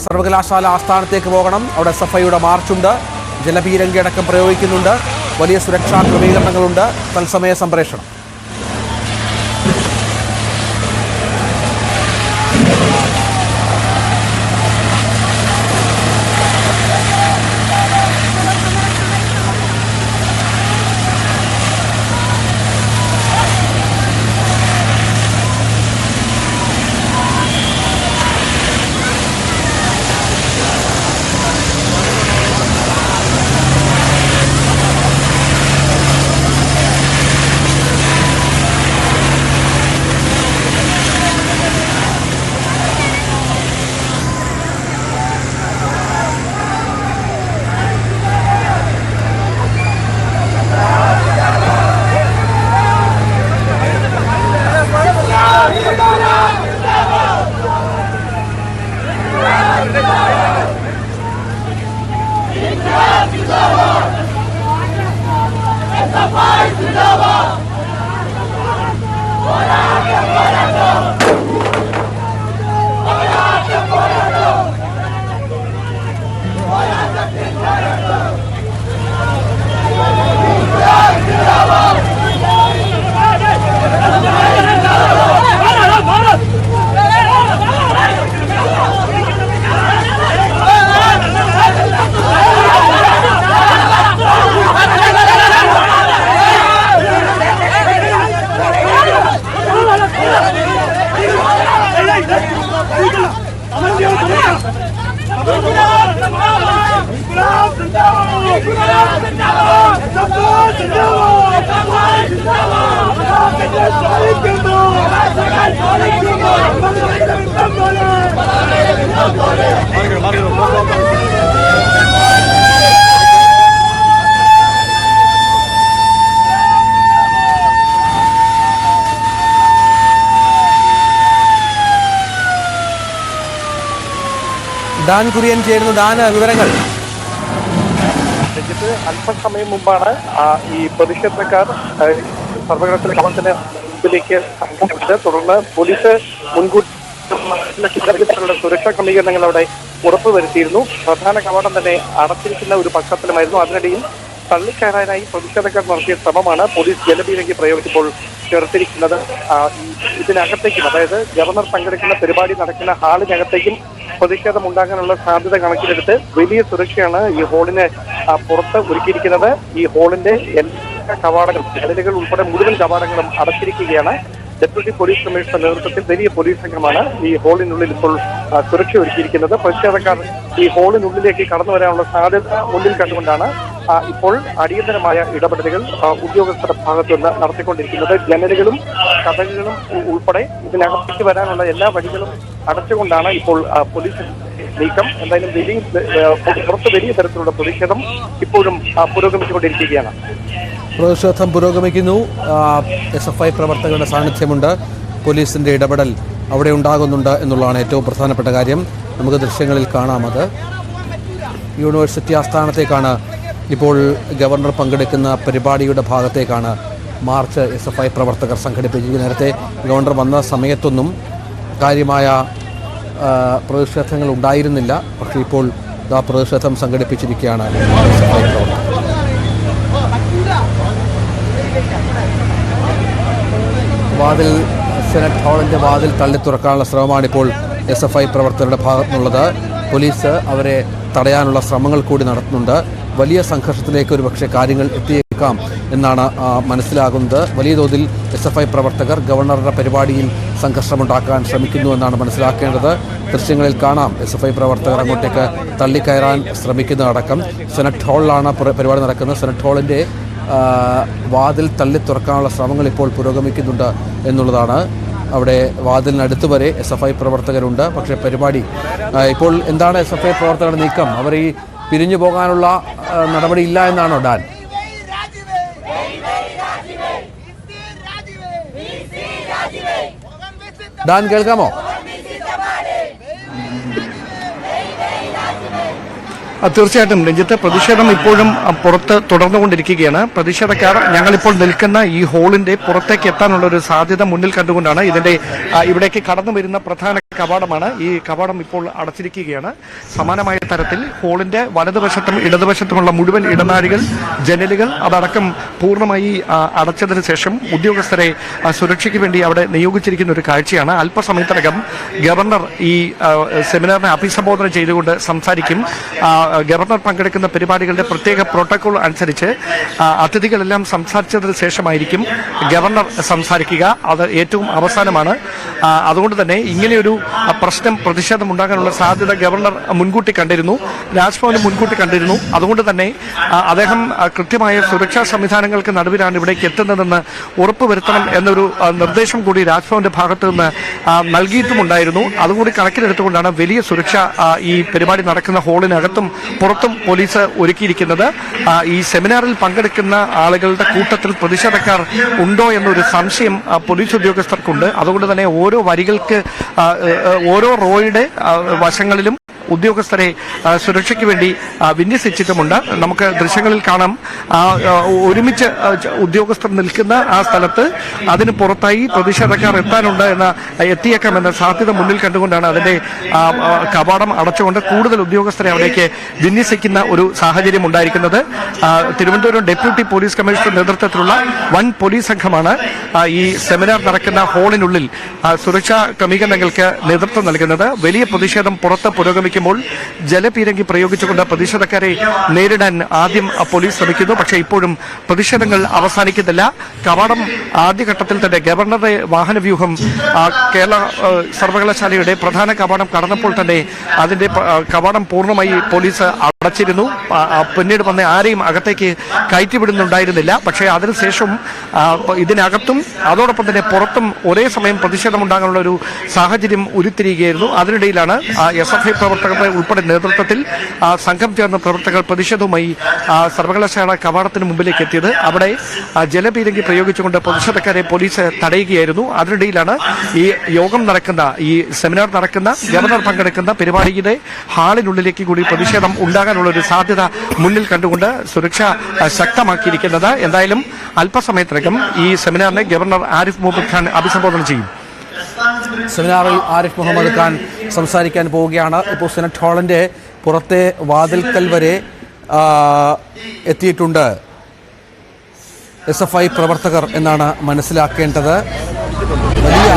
സർവകലാശാല ആസ്ഥാനത്തേക്ക് പോകണം. അവിടെ SFIയുടെ മാർച്ചുണ്ട്. ജലപീരങ്കി അടക്കം പ്രയോഗിക്കുന്നുണ്ട്. വലിയ സുരക്ഷാ ക്രമീകരണങ്ങളുണ്ട്. തത്സമയ സംപ്രേഷണം. ഡാൻ കുര്യൻ ചേരുന്നു. ഡാൻ, വിവരങ്ങൾ. അല്പസമയം മുമ്പാണ് ഈ പ്രതിഷേധക്കാർ സർവകലാശാല കവാടത്തിന് മുമ്പിലേക്ക് സംഘടിപ്പിച്ചത്. തുടർന്ന് പോലീസ് മുൻകൂട്ടി സുരക്ഷാ ക്രമീകരണങ്ങൾ അവിടെ ഉറപ്പുവരുത്തിയിരുന്നു. പ്രധാന കവാടം തന്നെ അടച്ചിരിക്കുന്ന ഒരു പശ്ചാത്തലമായിരുന്നു. അതിനിടയിൽ തള്ളിക്കയറാനായി പ്രതിഷേധക്കാർ നടത്തിയ ശ്രമമാണ് പോലീസ് ജലപീരങ്കി പ്രയോഗിച്ചപ്പോൾ ചേർത്തിരിക്കുന്നത്. ഇതിനകത്തേക്കും, അതായത് ഗവർണർ പങ്കെടുക്കുന്ന പരിപാടി നടക്കുന്ന ഹാളിനകത്തേക്കും പ്രതിഷേധം ഉണ്ടാകാനുള്ള സാധ്യത കണക്കിലെടുത്ത് വലിയ സുരക്ഷയാണ് ഈ ഹാളിന് പുറത്ത് ഒരുക്കിയിരിക്കുന്നത്. ഈ ഹാളിന്റെ എല്ലാ കവാടങ്ങളും, ജനലുകൾ ഉൾപ്പെടെ മുഴുവൻ കവാടങ്ങളും അടച്ചിരിക്കുകയാണ്. ഡെപ്യൂട്ടി പോലീസ് കമ്മീഷണറുടെ നേതൃത്വത്തിൽ വലിയ പോലീസ് സംഘമാണ് ഈ ഹാളിനുള്ളിൽ ഇപ്പോൾ സുരക്ഷ ഒരുക്കിയിരിക്കുന്നത്. പ്രതിഷേധക്കാർ ഈ ഹാളിനുള്ളിലേക്ക് കടന്നു വരാനുള്ള സാധ്യത മുന്നിൽ കണ്ടുകൊണ്ടാണ് ഇപ്പോൾ അടിയന്തരമായ ഇടപെടലുകൾ ഉദ്യോഗസ്ഥരുടെ ഭാഗത്തുനിന്ന് നടത്തിക്കൊണ്ടിരിക്കുന്നത്. ജനലുകളും കതകുകളും ഉൾപ്പെടെ ഇതിനകത്തേക്ക് വരാനുള്ള എല്ലാ വഴികളും അടച്ചുകൊണ്ടാണ് ഇപ്പോൾ പോലീസ് നീക്കം. എന്തായാലും പുറത്ത് വലിയ തരത്തിലുള്ള പ്രതിഷേധം ഇപ്പോഴും പുരോഗമിച്ചുകൊണ്ടിരിക്കുകയാണ്. പ്രതിഷേധം പുരോഗമിക്കുന്നു. SFI പ്രവർത്തകരുടെ സാന്നിധ്യമുണ്ട്. പോലീസിന്റെ ഇടപെടൽ അവിടെ ഉണ്ടാകുന്നുണ്ട് എന്നുള്ളതാണ് ഏറ്റവും പ്രധാനപ്പെട്ട കാര്യം. നമുക്ക് ദൃശ്യങ്ങളിൽ കാണാം. അത് യൂണിവേഴ്സിറ്റി ആസ്ഥാനത്തേക്കാണ് ഇപ്പോൾ ഗവർണർ പങ്കെടുക്കുന്ന പരിപാടിയുടെ ഭാഗത്തേക്കാണ് മാർച്ച് SFI പ്രവർത്തകർ സംഘടിപ്പിച്ചത്. നേരത്തെ ഗവർണർ വന്ന സമയത്തൊന്നും കാര്യമായ പ്രതിഷേധങ്ങൾ ഉണ്ടായിരുന്നില്ല. പക്ഷേ ഇപ്പോൾ പ്രതിഷേധം സംഘടിപ്പിച്ചിരിക്കുകയാണ് SFI പ്രവർത്തകർ. വാതിൽ, സെനറ്റ് ഹാളിൻ്റെ വാതിൽ തള്ളി തുറക്കാനുള്ള ശ്രമമാണിപ്പോൾ SFI പ്രവർത്തകരുടെ ഭാഗത്തുനിന്നുള്ളത്. പോലീസ് അവരെ തടയാനുള്ള ശ്രമങ്ങൾ കൂടി നടത്തുന്നുണ്ട്. വലിയ സംഘർഷത്തിലേക്ക് ഒരു പക്ഷേ കാര്യങ്ങൾ എത്തിയേക്കാം എന്നാണ് മനസ്സിലാകുന്നത്. വലിയ തോതിൽ SFI പ്രവർത്തകർ ഗവർണറുടെ പരിപാടിയിൽ സംഘർഷമുണ്ടാക്കാൻ ശ്രമിക്കുന്നു എന്നാണ് മനസ്സിലാക്കേണ്ടത്. ദൃശ്യങ്ങളിൽ കാണാം SFI പ്രവർത്തകർ അങ്ങോട്ടേക്ക് തള്ളിക്കയറാൻ ശ്രമിക്കുന്നതടക്കം. സെനറ്റ് ഹാളിലാണ് പരിപാടി നടക്കുന്നത്. സെനറ്റ് ഹാളിൻ്റെ വാതിൽ തള്ളി തുറക്കാനുള്ള ശ്രമങ്ങൾ ഇപ്പോൾ പുരോഗമിക്കുന്നുണ്ട് എന്നുള്ളതാണ്. അവിടെ വാതിലിനടുത്ത് വരെ SFI പ്രവർത്തകരുണ്ട്. പക്ഷേ പരിപാടി ഇപ്പോൾ എന്താണ് SFI പ്രവർത്തകരുടെ നീക്കം? അവർ ഈ പിരിഞ്ഞു പോകാനുള്ള നടപടിയില്ല എന്നാണോ ഡാൻ? ഡാൻ, കേൾക്കാമോ? തീർച്ചയായിട്ടും രഞ്ജിത്ത്, പ്രതിഷേധം ഇപ്പോഴും പുറത്ത് തുടർന്നുകൊണ്ടിരിക്കുകയാണ്. പ്രതിഷേധക്കാർ ഞങ്ങളിപ്പോൾ നിൽക്കുന്ന ഈ ഹാളിന്റെ പുറത്തേക്ക് എത്താനുള്ള ഒരു സാധ്യത മുന്നിൽ കണ്ടുകൊണ്ടാണ് ഇവിടേക്ക് കടന്നു വരുന്ന പ്രധാന കവാടമാണ്. ഈ കവാടം ഇപ്പോൾ അടച്ചിരിക്കുകയാണ്. സമാനമായ തരത്തിൽ ഹാളിന്റെ വലതുവശത്തും ഇടതുവശത്തുമുള്ള മുഴുവൻ ഇടനാഴികൾ, ജനലുകൾ അതടക്കം പൂർണ്ണമായി അടച്ചതിന് ശേഷം ഉദ്യോഗസ്ഥരെ സുരക്ഷയ്ക്ക് വേണ്ടി അവിടെ നിയോഗിച്ചിരിക്കുന്ന ഒരു കാഴ്ചയാണ്. അല്പസമയത്തിനകം ഗവർണർ ഈ സെമിനാറിനെ അഭിസംബോധന ചെയ്തുകൊണ്ട് സംസാരിക്കും. ഗവർണർ പങ്കെടുക്കുന്ന പരിപാടികളുടെ പ്രത്യേക പ്രോട്ടോകോൾ അനുസരിച്ച് അതിഥികളെല്ലാം സംസാരിച്ചതിന് ശേഷമായിരിക്കും ഗവർണർ സംസാരിക്കുക. അത് ഏറ്റവും അവസാനമാണ്. അതുകൊണ്ട് തന്നെ ഇങ്ങനെയൊരു പ്രതിഷേധം ഉണ്ടാകാനുള്ള സാധ്യത ഗവർണർ മുൻകൂട്ടി കണ്ടിരുന്നു, രാജ്ഭവന് മുൻകൂട്ടി കണ്ടിരുന്നു. അതുകൊണ്ട് തന്നെ അദ്ദേഹം കൃത്യമായ സുരക്ഷാ സംവിധാനങ്ങൾക്ക് നടുവിലാണ് ഇവിടേക്ക് എത്തുന്നതെന്ന് ഉറപ്പുവരുത്തണം എന്നൊരു നിർദ്ദേശം കൂടി രാജ്ഭവന്റെ ഭാഗത്ത് നിന്ന് നൽകിയിട്ടുമുണ്ടായിരുന്നു. അതുകൂടി കണക്കിലെടുത്തുകൊണ്ടാണ് വലിയ സുരക്ഷ ഈ പരിപാടി നടക്കുന്ന ഹാളിനകത്തും പുറത്തും പോലീസ് ഒരുക്കിയിരിക്കുന്നത്. ഈ സെമിനാറിൽ പങ്കെടുക്കുന്ന ആളുകളുടെ കൂട്ടത്തിൽ പ്രതിഷേധക്കാർ ഉണ്ടോ എന്നൊരു സംശയം പോലീസ് ഉദ്യോഗസ്ഥർക്കുണ്ട്. അതുകൊണ്ട് തന്നെ ഓരോ വരികൾക്ക് ഓരോ റോയുടെ വശങ്ങളിലും ഉദ്യോഗസ്ഥരെ സുരക്ഷയ്ക്ക് വേണ്ടി വിന്യസിച്ചിട്ടുമുണ്ട്. നമുക്ക് ദൃശ്യങ്ങളിൽ കാണാം, ഒരുമിച്ച് ഉദ്യോഗസ്ഥർ നിൽക്കുന്ന ആ സ്ഥലത്ത് അതിന് പുറത്തായി പ്രതിഷേധക്കാർ എത്തിയേക്കാമെന്ന സാധ്യത മുന്നിൽ കണ്ടുകൊണ്ടാണ് അതിന്റെ കവാടം അടച്ചുകൊണ്ട് കൂടുതൽ ഉദ്യോഗസ്ഥരെ അവിടേക്ക് വിന്യസിക്കുന്ന ഒരു സാഹചര്യം ഉണ്ടായിരിക്കുന്നത്. തിരുവനന്തപുരം ഡെപ്യൂട്ടി പോലീസ് കമ്മീഷണർ നേതൃത്വത്തിലുള്ള വൻ പോലീസ് സംഘമാണ് ഈ സെമിനാർ നടക്കുന്ന ഹാളിനുള്ളിൽ സുരക്ഷാ ക്രമീകരണങ്ങൾക്ക് നേതൃത്വം നൽകുന്നത്. വലിയ പ്രതിഷേധം പുറത്ത് പുരോഗമിക്കുമ്പോൾ ജലപീരങ്കി പ്രയോഗിച്ചുകൊണ്ട് പ്രതിഷേധക്കാരെ നേരിടാൻ ആദ്യം പോലീസ് ശ്രമിക്കുന്നു. പക്ഷേ ഇപ്പോഴും പ്രതിഷേധങ്ങൾ അവസാനിക്കുന്നില്ല. കവാടം ആദ്യഘട്ടത്തിൽ തന്നെ ഗവർണറുടെ വാഹനവ്യൂഹം കേരള സർവകലാശാലയുടെ പ്രധാന കവാടം കടന്നപ്പോൾ തന്നെ അതിന്റെ കവാടം പൂർണ്ണമായി പോലീസ് അടച്ചിരുന്നു. പിന്നീട് വന്ന ആരെയും അകത്തേക്ക് കയറ്റിവിടുന്നുണ്ടായിരുന്നില്ല. പക്ഷേ അതിനുശേഷം ഇതിനകത്തും അതോടൊപ്പം തന്നെ പുറത്തും ഒരേ സമയം പ്രതിഷേധമുണ്ടാകാനുള്ള ഒരു സാഹചര്യം ഉരുത്തിരിയുകയായിരുന്നു. അതിനിടയിലാണ് SFI പ്രവർത്തകരുടെ ഉൾപ്പെടെ നേതൃത്വത്തിൽ സംഘം ചേർന്ന പ്രവർത്തകർ പ്രതിഷേധവുമായി സർവകലാശാല കവാടത്തിന് മുമ്പിലേക്ക് എത്തിയത്. അവിടെ ജലപീരങ്കി പ്രയോഗിച്ചുകൊണ്ട് പ്രതിഷേധക്കാരെ പോലീസ് തടയുകയായിരുന്നു. അതിനിടയിലാണ് ഈ യോഗം നടക്കുന്ന, ഈ സെമിനാർ നടക്കുന്ന, ഗവർണർ പങ്കെടുക്കുന്ന പരിപാടിയുടെ ഹാളിനുള്ളിലേക്ക് കൂടി പ്രതിഷേധം ഉണ്ടാകാനുള്ള ഒരു സാധ്യത മുന്നിൽ കണ്ടുകൊണ്ട് സുരക്ഷ ശക്തമാക്കിയിരിക്കുന്നത്. എന്തായാലും അല്പസമയത്തിനകം ഈ സെമിനാറിനെ ഗവർണർ ആരിഫ് മുഹമ്മദ് ഖാൻ അഭിസംബോധന ചെയ്യും. സെമിനാറിൽ ആരിഫ് മുഹമ്മദ് ഖാൻ സംസാരിക്കാൻ പോവുകയാണ്. ഇപ്പോൾ സെനറ്റ് ഹാളിന്റെ പുറത്തെ വാതിൽക്കൽ വരെ എത്തിയിട്ടുണ്ട് SFI പ്രവർത്തകർ എന്നാണ് മനസ്സിലാക്കേണ്ടത്. വലിയ